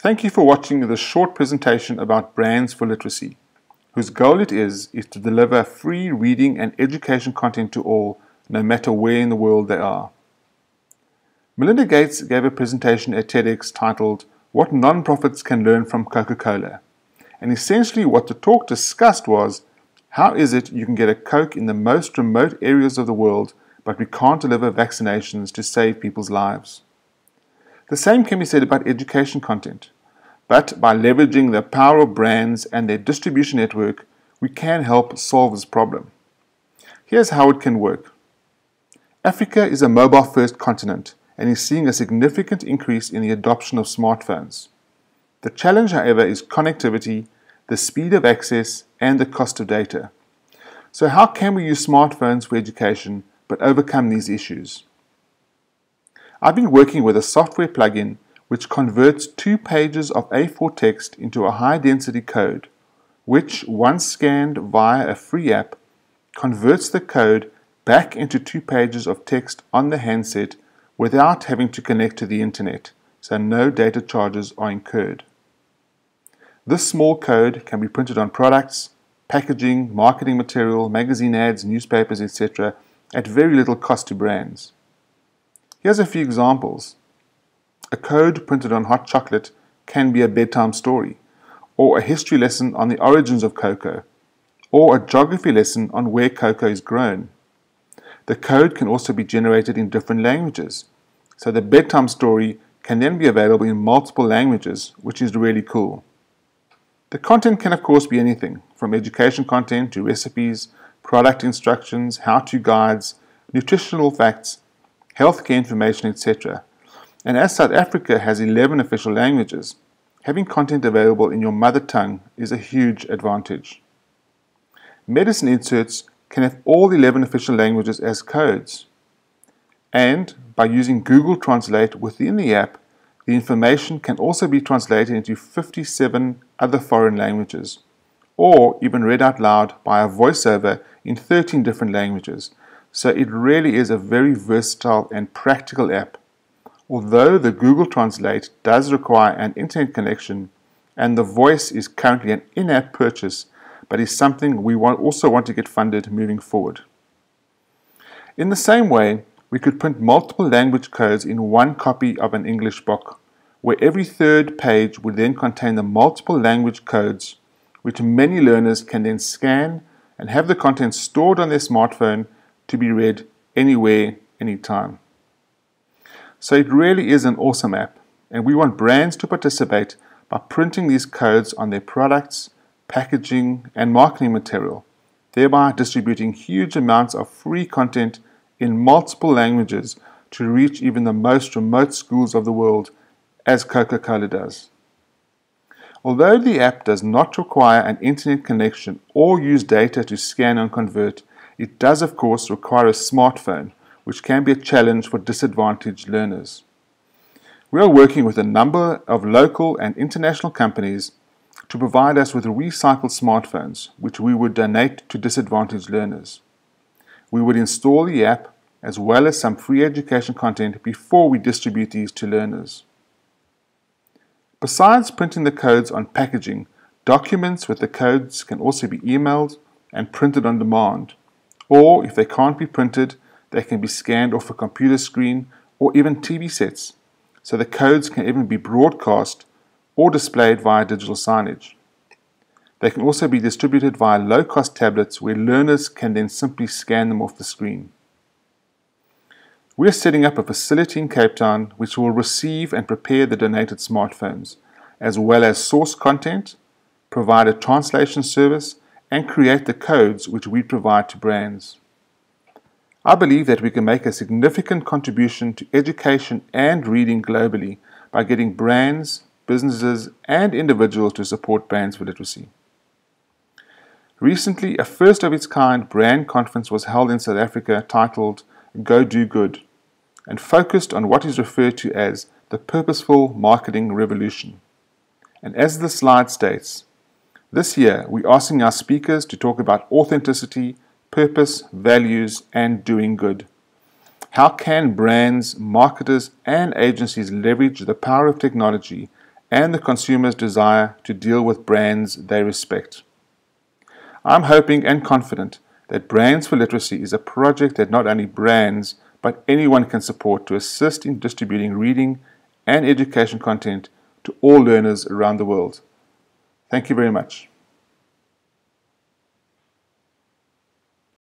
Thank you for watching this short presentation about Brands for Literacy, whose goal it is to deliver free reading and education content to all, no matter where in the world they are. Melinda Gates gave a presentation at TEDx titled, "What Nonprofits Can Learn from Coca-Cola." And essentially what the talk discussed was, how is it you can get a Coke in the most remote areas of the world, but we can't deliver vaccinations to save people's lives? The same can be said about education content. But by leveraging the power of brands and their distribution network, we can help solve this problem. Here's how it can work. Africa is a mobile-first continent and is seeing a significant increase in the adoption of smartphones. The challenge, however, is connectivity, the speed of access, and the cost of data. So how can we use smartphones for education but overcome these issues? I've been working with a software plugin which converts 2 pages of A4 text into a high-density code, which, once scanned via a free app, converts the code back into 2 pages of text on the handset without having to connect to the internet, so no data charges are incurred. This small code can be printed on products, packaging, marketing material, magazine ads, newspapers, etc. at very little cost to brands. Here's a few examples. A code printed on hot chocolate can be a bedtime story, or a history lesson on the origins of cocoa, or a geography lesson on where cocoa is grown. The code can also be generated in different languages, so the bedtime story can then be available in multiple languages, which is really cool. The content can of course be anything, from education content to recipes, product instructions, how-to guides, nutritional facts, healthcare information, etc. And as South Africa has 11 official languages, having content available in your mother tongue is a huge advantage. Medicine inserts can have all 11 official languages as codes. And by using Google Translate within the app, the information can also be translated into 57 other foreign languages, or even read out loud by a voiceover in 13 different languages. So it really is a very versatile and practical app. Although the Google Translate does require an internet connection, and the voice is currently an in-app purchase, but is something we also want to get funded moving forward. In the same way, we could print multiple language codes in one copy of an English book, where every third page would then contain the multiple language codes, which many learners can then scan and have the content stored on their smartphone to be read anywhere, anytime. So it really is an awesome app, and we want brands to participate by printing these codes on their products, packaging, and marketing material, thereby distributing huge amounts of free content in multiple languages to reach even the most remote schools of the world, as Coca-Cola does. Although the app does not require an internet connection or use data to scan and convert, it does of course require a smartphone, which can be a challenge for disadvantaged learners. We are working with a number of local and international companies to provide us with recycled smartphones, which we would donate to disadvantaged learners. We would install the app as well as some free education content before we distribute these to learners. Besides printing the codes on packaging, documents with the codes can also be emailed and printed on demand, or if they can't be printed, they can be scanned off a computer screen or even TV sets, so the codes can even be broadcast or displayed via digital signage. They can also be distributed via low-cost tablets where learners can then simply scan them off the screen. We are setting up a facility in Cape Town which will receive and prepare the donated smartphones, as well as source content, provide a translation service, and create the codes which we provide to brands. I believe that we can make a significant contribution to education and reading globally by getting brands, businesses, and individuals to support Brands for Literacy. Recently, a first-of-its-kind brand conference was held in South Africa titled Go Do Good, and focused on what is referred to as the purposeful marketing revolution. And as the slide states, this year we're asking our speakers to talk about authenticity, purpose, values, and doing good. How can brands, marketers, and agencies leverage the power of technology and the consumer's desire to deal with brands they respect. I'm hoping and confident that Brands for Literacy is a project that not only brands, but anyone can support to assist in distributing reading and education content to all learners around the world. Thank you very much.